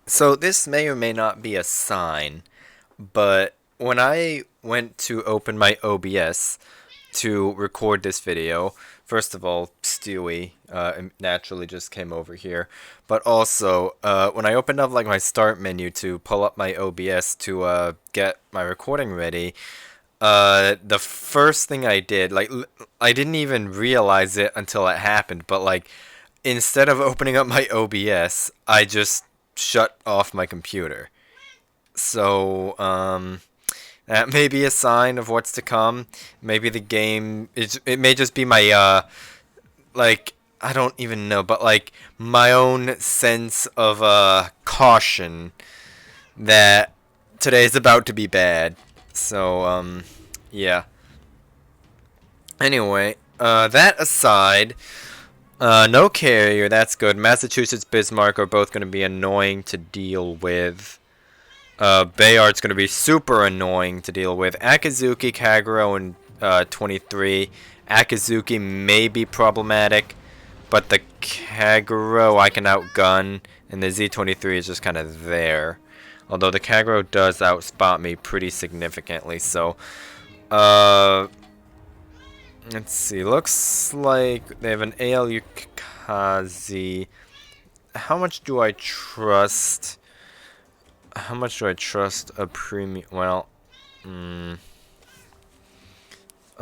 So this may or may not be a sign, but when I went to open my OBS to record this video, first of all, Stewie naturally just came over here, but also when I opened up like my start menu to pull up my OBS to get my recording ready, the first thing I did, I didn't even realize it until it happened, but like instead of opening up my OBS, I just shut off my computer. So, that may be a sign of what's to come. Maybe the game, it may just be my, like, I don't even know, but like my own sense of, caution that today is about to be bad. So, yeah. Anyway, that aside, no carrier, that's good. Massachusetts, Bismarck are both going to be annoying to deal with. Bayard's going to be super annoying to deal with. Akazuki, Kagero, and 23. Akazuki may be problematic, but the Kagero I can outgun, and the Z23 is just kind of there. Although the Kagero does outspot me pretty significantly, so... let's see. Looks like they have an AL Yukazi. How much do I trust... How much do I trust a premium? Well, a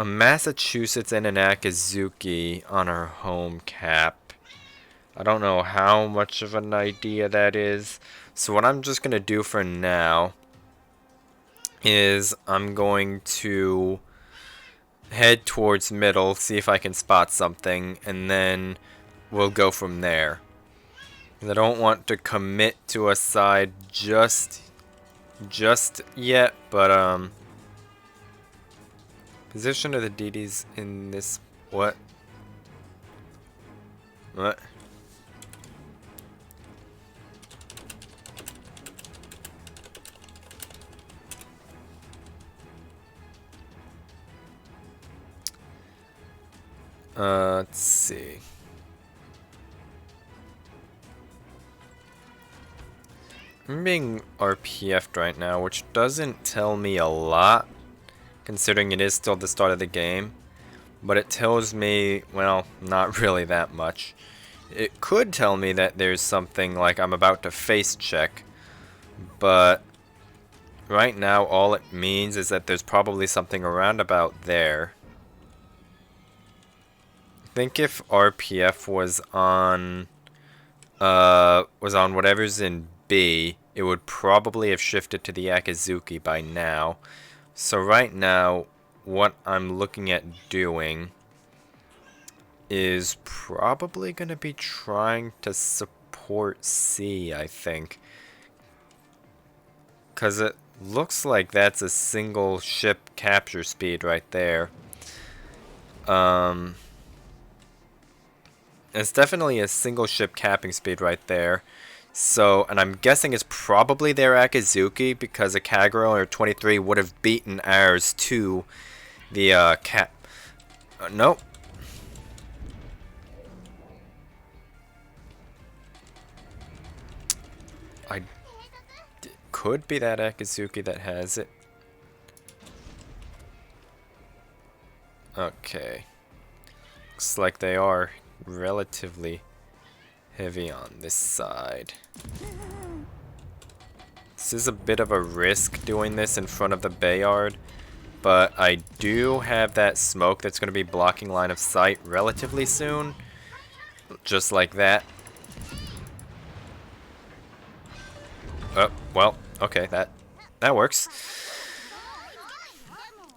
Massachusetts and an Akazuki on our home cap. I don't know how much of an idea that is. So what I'm just going to do for now is I'm going to head towards middle, see if I can spot something, and then we'll go from there. I don't want to commit to a side just yet, but position of the DDs in this what? What? Let's see. I'm being RPF'd right now, which doesn't tell me a lot, considering it is still the start of the game. But it tells me, well, not really that much. It could tell me that there's something like I'm about to face check, but right now all it means is that there's probably something around about there. I think if RPF was on whatever's in B, it would probably have shifted to the Akazuki by now. So right now, what I'm looking at doing is probably going to be trying to support C, I think. Because it looks like that's a single ship capture speed right there. It's definitely a single ship capping speed right there. So, and I'm guessing it's probably their Akazuki because a Kagero or 23 would have beaten ours to the cap. Nope. Could be that Akazuki that has it. Okay. Looks like they are relatively heavy on this side. This is a bit of a risk doing this in front of the Bayard, but I do have that smoke that's going to be blocking line of sight relatively soon. Just like that. Oh, well, okay, that works.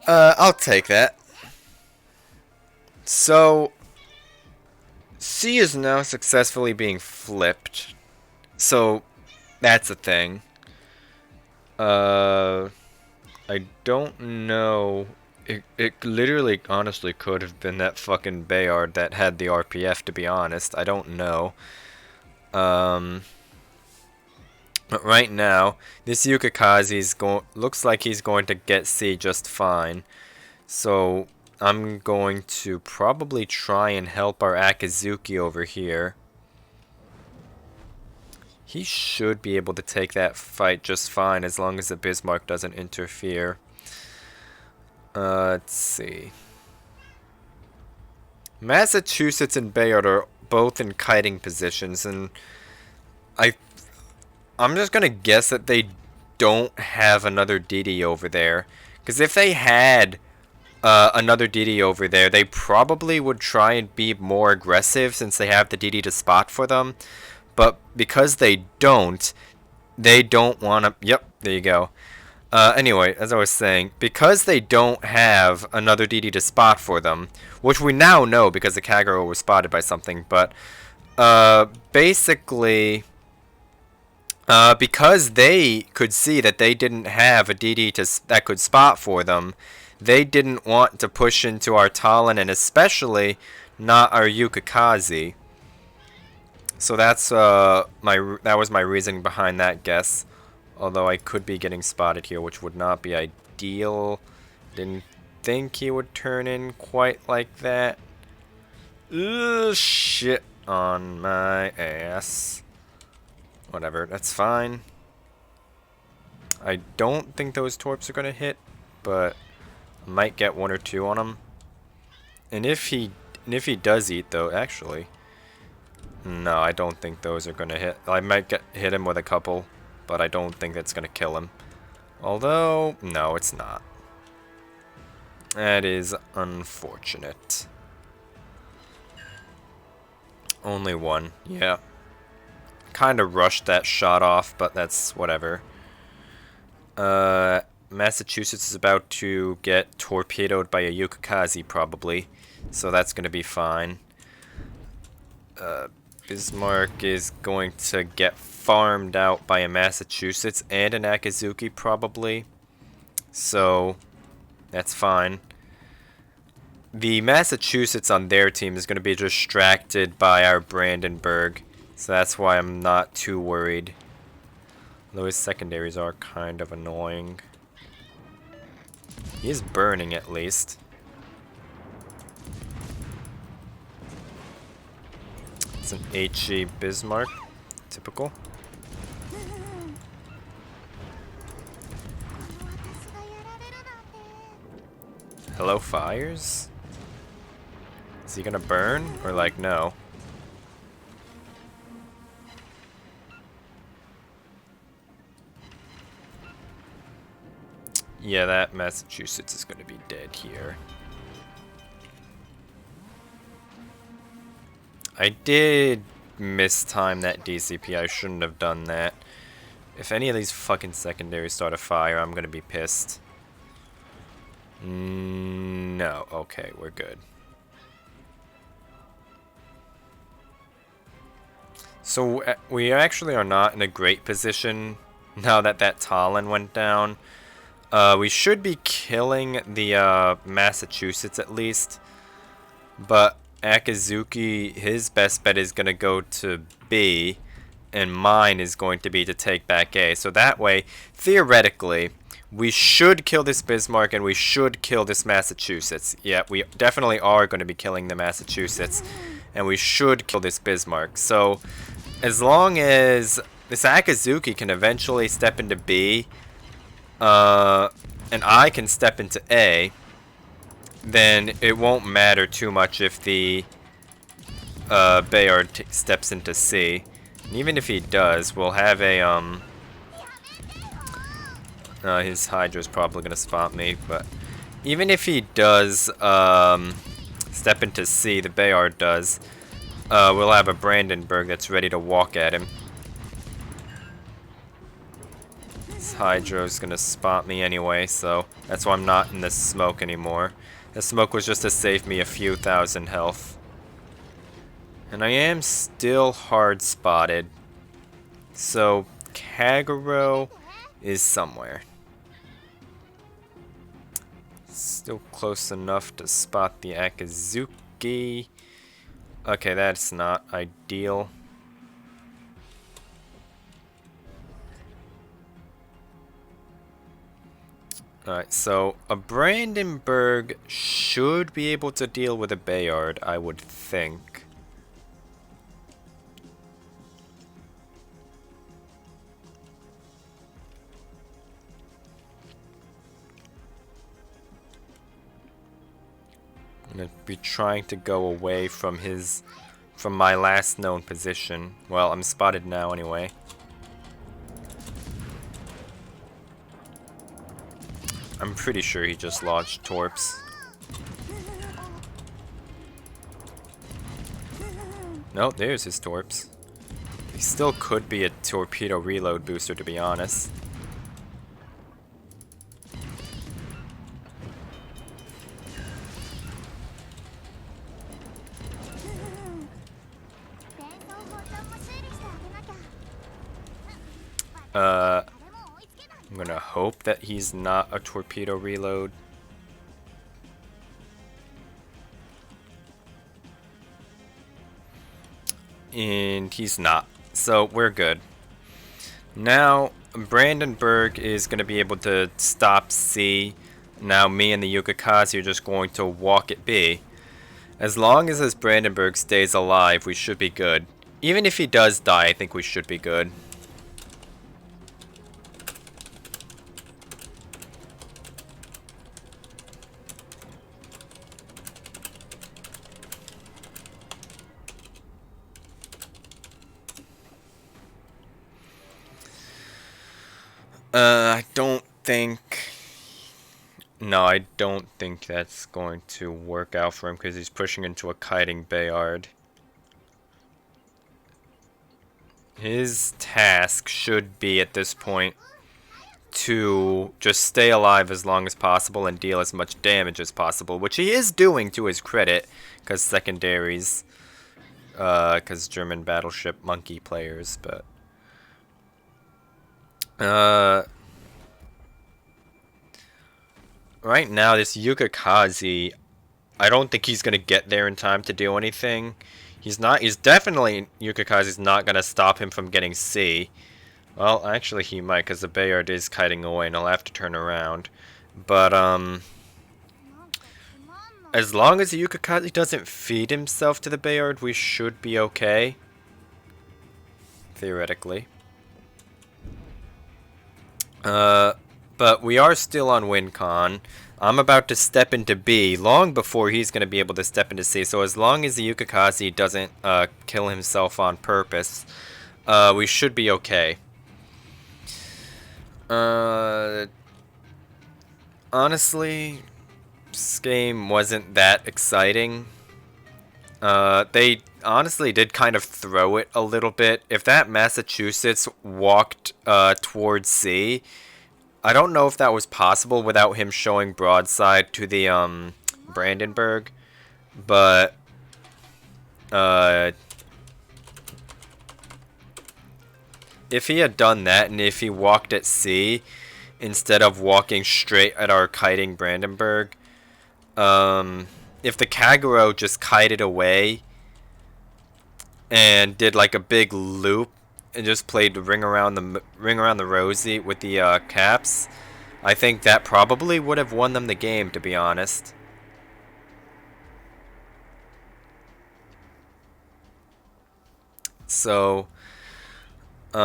I'll take that. So, C is now successfully being flipped. So, that's a thing. I don't know. It literally, honestly, could have been that fucking Bayard that had the RPF, to be honest. I don't know. But right now, this Yukikazi's looks like he's going to get C just fine. So, I'm going to probably try and help our Akazuki over here. He should be able to take that fight just fine as long as the Bismarck doesn't interfere. Let's see. Massachusetts and Bayard are both in kiting positions, and I'm just gonna guess that they don't have another DD over there. Because if they had another DD over there, they probably would try and be more aggressive since they have the DD to spot for them. But because they don't want to... Yep, there you go. Anyway, as I was saying, because they don't have another DD to spot for them, which we now know because the Kagero was spotted by something, but basically... because they could see that they didn't have a DD that could spot for them, they didn't want to push into our Talon, and especially not our Yukikaze. So that's that was my reasoning behind that guess. Although I could be getting spotted here, which would not be ideal. Didn't think he would turn in quite like that. Ugh, shit on my ass. Whatever, that's fine. I don't think those torps are gonna hit, but I might get one or two on him. And if he does eat though, actually, no, I don't think those are gonna hit. I might hit him with a couple, but I don't think that's gonna kill him. Although, no, it's not. That is unfortunate. Only one, yeah. Kind of rushed that shot off, but that's whatever. Massachusetts is about to get torpedoed by a Yukikaze probably, so that's going to be fine. Bismarck is going to get farmed out by a Massachusetts and an Akizuki probably, so that's fine. The Massachusetts on their team is going to be distracted by our Brandenburg. So that's why I'm not too worried. Though his secondaries are kind of annoying. He's burning at least. It's an HE Bismarck. Typical. Hello, fires? Is he gonna burn? Or like, no? Yeah, that Massachusetts is going to be dead here. I did mistime that DCP. I shouldn't have done that. If any of these fucking secondaries start a fire, I'm going to be pissed. No. Okay, we're good. So we actually are not in a great position now that that Talon went down. We should be killing the Massachusetts at least, but Akizuki, his best bet is going to go to B, and mine is going to be to take back A. So that way, theoretically, we should kill this Bismarck and we should kill this Massachusetts. Yeah, we definitely are going to be killing the Massachusetts, and we should kill this Bismarck. So as long as this Akizuki can eventually step into B, and I can step into A, then it won't matter too much if the Bayard steps into C. And even if he does, we'll have a his Hydra's probably gonna spot me, but even if he does step into C, the Bayard does, we'll have a Brandenburg that's ready to walk at him. Hydro's gonna spot me anyway, so that's why I'm not in the smoke anymore. The smoke was just to save me a few thousand health. And I am still hard spotted. So Kagero is somewhere. Still close enough to spot the Akizuki. Okay, that's not ideal. Alright, so a Brandenburg should be able to deal with a Bayard, I would think. gonna be trying to go away from my last known position. Well, I'm spotted now anyway. I'm pretty sure he just launched torps. No, there's his torps. He still could be a torpedo reload booster, to be honest. I'm gonna hope that he's not a torpedo reload. And he's not. So we're good. Now, Brandenburg is going to be able to stop C. Now me and the Yukikaze are just going to walk at B. As long as this Brandenburg stays alive, we should be good. Even if he does die, I think we should be good. I don't think... No, I don't think that's going to work out for him because he's pushing into a kiting Bayard. His task should be, at this point, to just stay alive as long as possible and deal as much damage as possible, which he is doing to his credit, because secondaries, because German battleship monkey players, but... Right now, this Yukikaze, I don't think he's gonna get there in time to do anything. He's definitely, Yukikaze's not gonna stop him from getting C. Well, actually he might, because the Bayard is kiting away and he'll have to turn around. But, as long as the Yukikaze doesn't feed himself to the Bayard, we should be okay. Theoretically. But we are still on WinCon. I'm about to step into B long before he's going to be able to step into C. So as long as the Yukikaze doesn't kill himself on purpose, we should be okay. Honestly, this game wasn't that exciting. They honestly did kind of throw it a little bit. If that Massachusetts walked towards C, I don't know if that was possible without him showing broadside to the Brandenburg, but if he had done that and if he walked at C instead of walking straight at our kiting Brandenburg, if the Kagero just kited away and did like a big loop and just played ring around the rosy with the caps, I think that probably would have won them the game, to be honest. So, we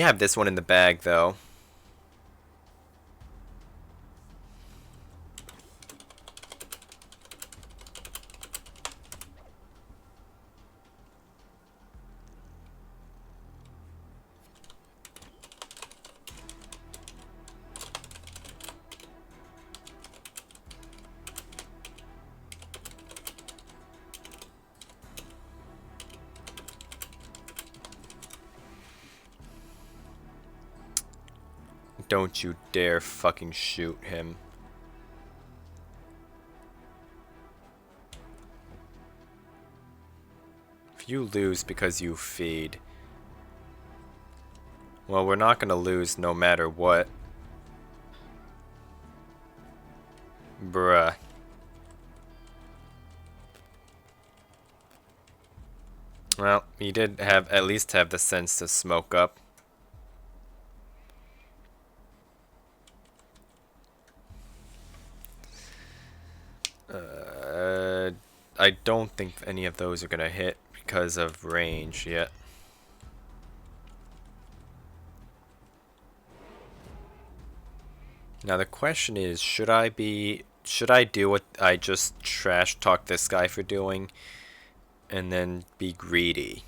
have this one in the bag, though. Don't you dare fucking shoot him. If you lose because you feed, well, we're not gonna lose no matter what. Bruh. Well, he did at least have the sense to smoke up. I don't think any of those are gonna hit because of range yet. Now the question is, should I do what I just trash talk this guy for doing and then be greedy?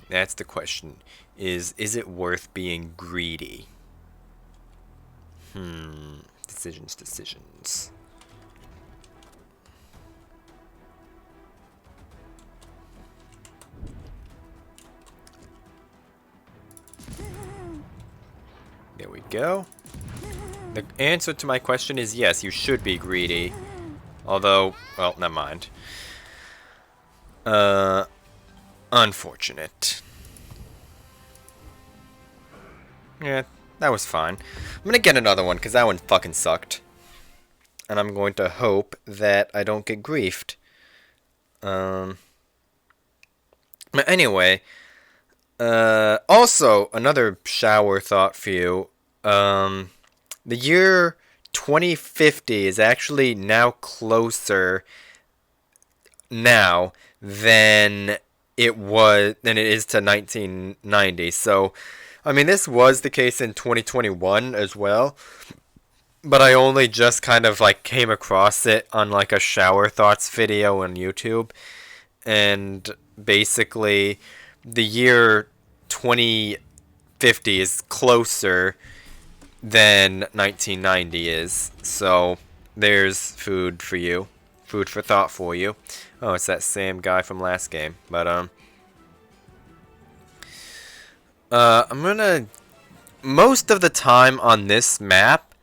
That's the question. Is it worth being greedy? Decisions. There we go. The answer to my question is yes, you should be greedy. Although, well, never mind. Unfortunate. Yeah, that was fine. I'm gonna get another one, because that one fucking sucked. And I'm going to hope that I don't get griefed. But anyway, also, another shower thought for you. The year 2050 is actually now closer now than it is to 1990. So, I mean, this was the case in 2021 as well. But I only just kind of like came across it on like a shower thoughts video on YouTube. And basically, the year 2050 is closer than 1990 is. So there's food for you. Food for thought for you. Oh, it's that same guy from last game. But I'm gonna, most of the time on this map,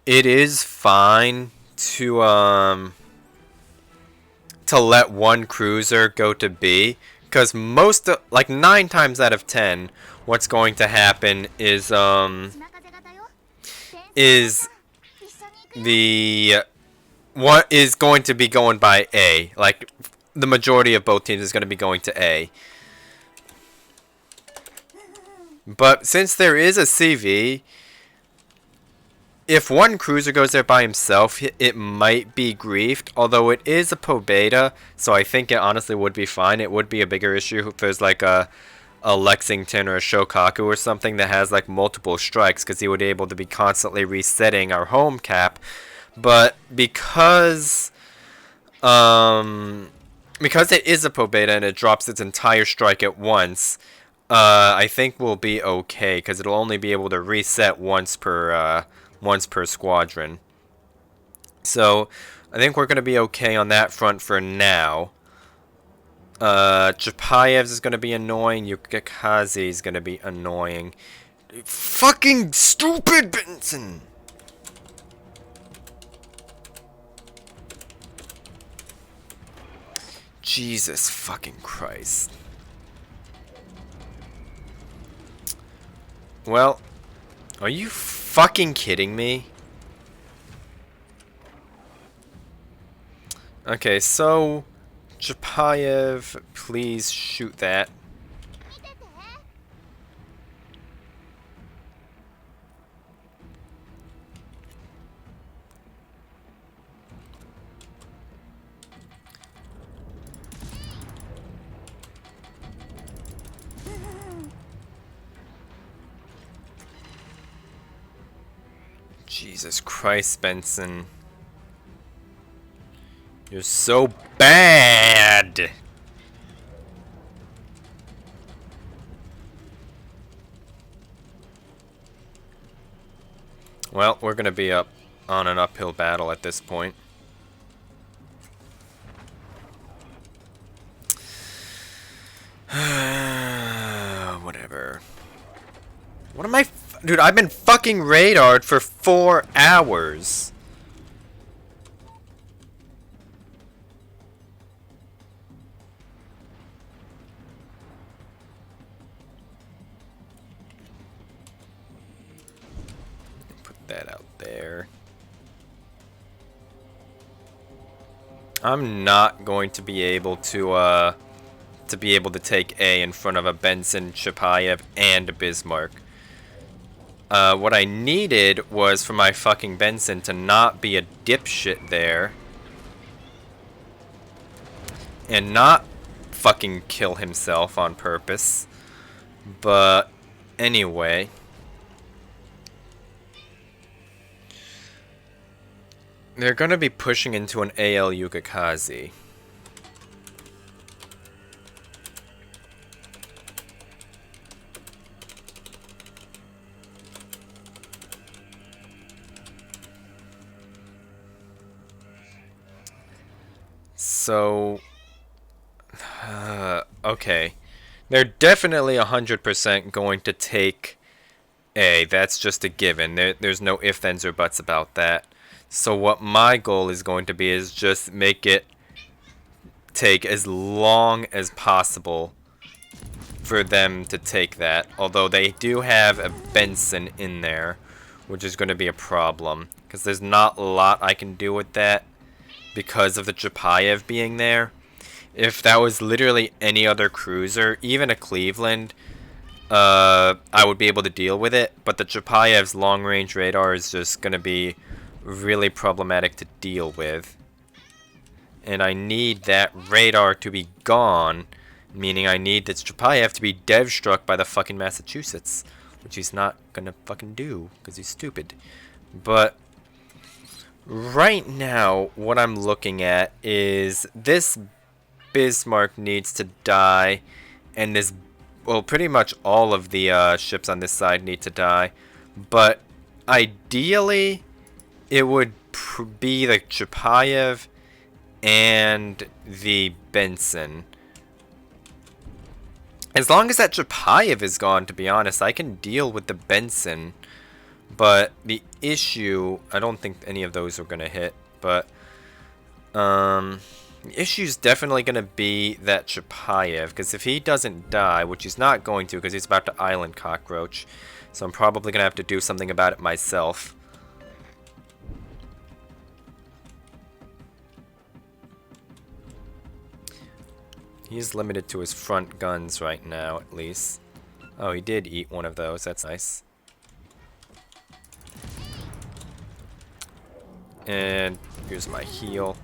it is fine to let one cruiser go to B, because like 9 times out of 10, what's going to happen is what is going to be going by A. Like, the majority of both teams is going to be going to A. But since there is a CV, if one cruiser goes there by himself, it might be griefed, although it is a beta, so I think it honestly would be fine. It would be a bigger issue if there's like a Lexington or a Shokaku or something that has like multiple strikes, because he would be able to be constantly resetting our home cap. But because it is a beta and it drops its entire strike at once, I think we'll be okay, because it'll only be able to reset once per squadron. So I think we're going to be okay on that front for now. Chapayev's is going to be annoying. Yukikaze is going to be annoying. Fucking stupid Benson! Jesus fucking Christ. Well, are you fucking kidding me? Okay, so Chapayev, please shoot that. Jesus Christ, Benson. You're so bad! Well, we're gonna be up on an uphill battle at this point. Whatever. What am I... Dude, I've been fucking radared for 4 hours. Put that out there. I'm not going to be able to take A in front of a Benson, Chapayev, and a Bismarck. What I needed was for my fucking Benson to not be a dipshit there. And not fucking kill himself on purpose. But, anyway. They're gonna be pushing into an AL Yukikaze. So, okay. They're definitely 100% going to take A. That's just a given. There's no ifs, ands, or buts about that. So what my goal is going to be is just make it take as long as possible for them to take that. Although they do have a Benson in there, which is going to be a problem. Because there's not a lot I can do with that because of the Chapayev being there. If that was literally any other cruiser, even a Cleveland, I would be able to deal with it. But the Chapayev's long-range radar is just going to be really problematic to deal with. And I need that radar to be gone, meaning I need this Chapayev to be dev-struck by the fucking Massachusetts, which he's not gonna fucking do, because he's stupid. But right now, what I'm looking at is this Bismarck needs to die, and this, well, pretty much all of the ships on this side need to die. But ideally, it would be the Chapayev and the Benson. As long as that Chapayev is gone, to be honest, I can deal with the Benson. But the issue, I don't think any of those are going to hit. But the issue is definitely going to be that Chapayev. Because if he doesn't die, which he's not going to because he's about to island cockroach. So I'm probably going to have to do something about it myself. He's limited to his front guns right now, at least. Oh, he did eat one of those. That's nice. And here's my heal.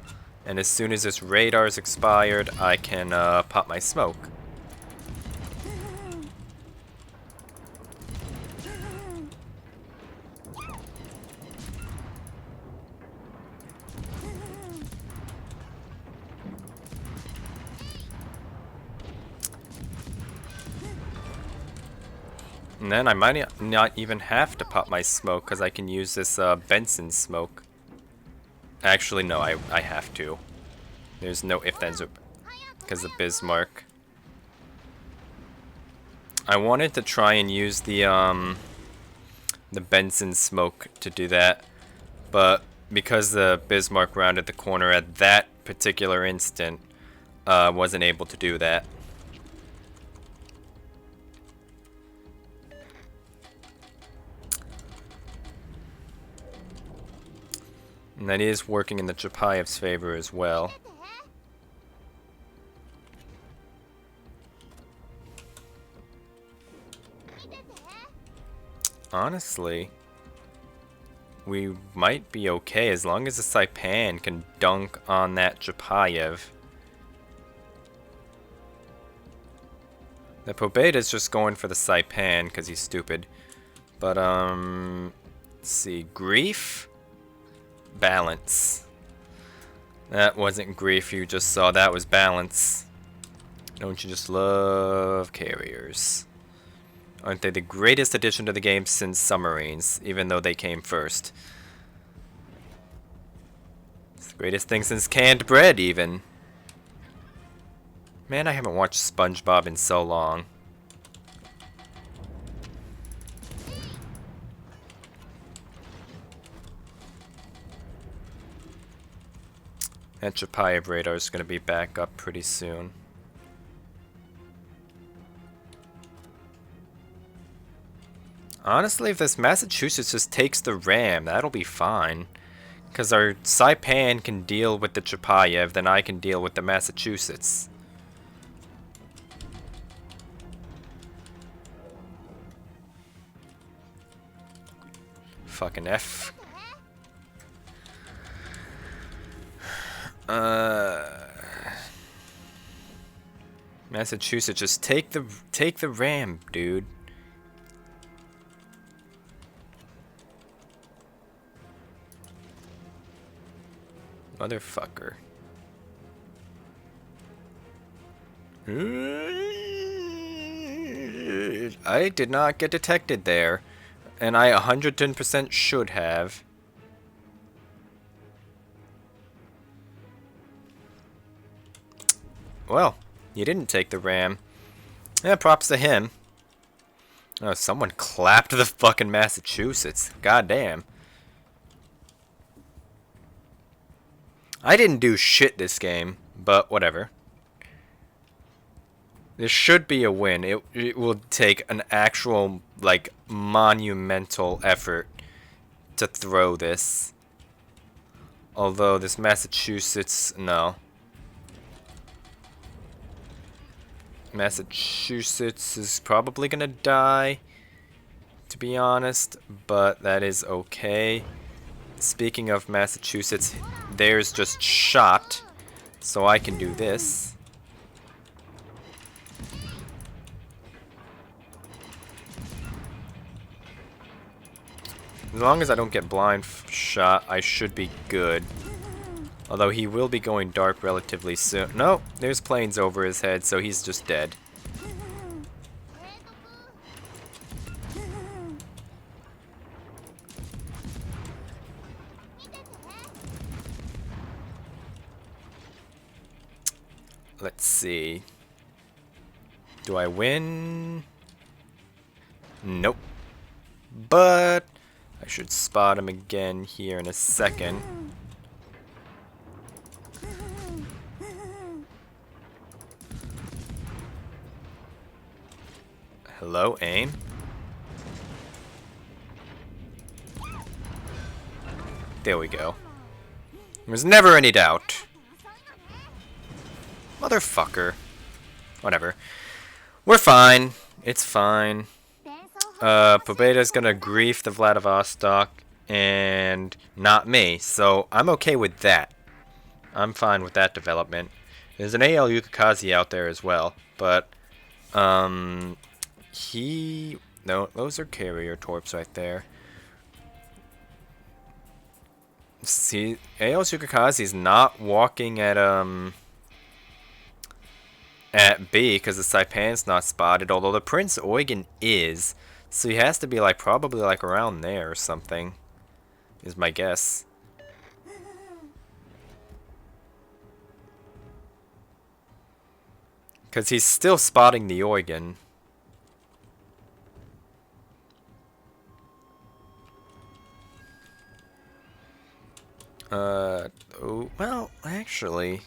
And as soon as this radar is expired, I can pop my smoke. And then I might not even have to pop my smoke because I can use this Benson smoke. Actually, no, I have to. There's no ifs, ands, or because of Bismarck. I wanted to try and use the Benson smoke to do that, but because the Bismarck rounded the corner at that particular instant, wasn't able to do that. And that is working in the Chapayev's favor as well. Honestly, we might be okay as long as the Saipan can dunk on that Chapayev. The Pobeta's just going for the Saipan because he's stupid. But, let's see. Grief? Balance. That wasn't grief you just saw, that was balance. Don't you just love carriers? Aren't they the greatest addition to the game since submarines, even though they came first? It's the greatest thing since canned bread, even. Man, I haven't watched SpongeBob in so long. That Chapayev radar is going to be back up pretty soon. Honestly, if this Massachusetts just takes the ram, that'll be fine. Because our Saipan can deal with the Chapayev, then I can deal with the Massachusetts. Fucking F. Massachusetts, just take the ram, dude. Motherfucker. I did not get detected there. And I 110% should have. Well, you didn't take the ram. Yeah, props to him. Oh, someone clapped the fucking Massachusetts. Goddamn. I didn't do shit this game, but whatever. This should be a win. It will take an actual, like, monumental effort to throw this. Although this Massachusetts, no. Massachusetts is probably gonna die, to be honest, but that is okay. Speaking of Massachusetts, theirs just shot, so I can do this. As long as I don't get blind shot, I should be good. Although he will be going dark relatively soon. No, there's planes over his head, so he's just dead. Let's see. Do I win? Nope. But I should spot him again here in a second. Hello, aim. There we go. There's never any doubt. Motherfucker. Whatever. We're fine. It's fine. Pobeda's gonna grief the Vladivostok and not me, so I'm okay with that. I'm fine with that development. There's an AL Yukikaze out there as well, but no, those are carrier torps right there. See, AL Yukikaze is not walking at B because the Saipan's not spotted, although the Prince Eugen is. So he has to be like probably like around there or something, is my guess. Because he's still spotting the Eugen. Oh, well, actually,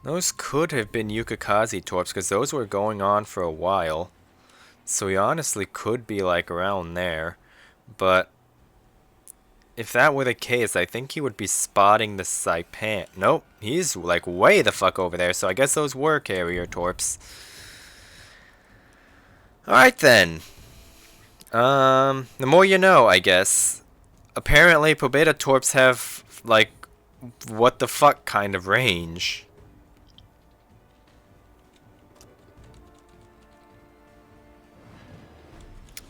those could have been Yukikaze torps because those were going on for a while. So he honestly could be like around there, but if that were the case, I think he would be spotting the Saipan. Nope, he's like way the fuck over there, so I guess those were carrier torps. Alright then. The more you know, I guess. Apparently, Pobeda torps have, like, what the fuck kind of range.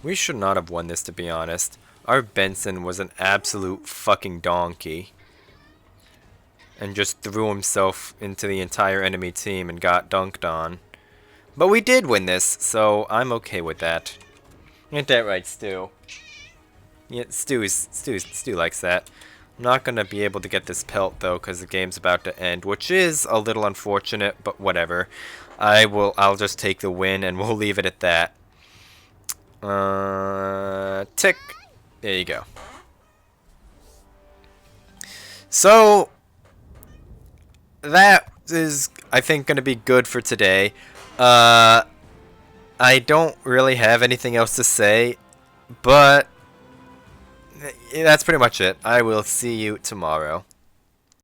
We should not have won this, to be honest. Our Benson was an absolute fucking donkey. And just threw himself into the entire enemy team and got dunked on. But we did win this, so I'm okay with that. Ain't that right, Stu? Yeah, Stu likes that. I'm not gonna be able to get this pelt though, because the game's about to end, which is a little unfortunate, but whatever. I'll just take the win, and we'll leave it at that. Tick. There you go. So, that is, I think, going to be good for today. I don't really have anything else to say, but that's pretty much it. I will see you tomorrow.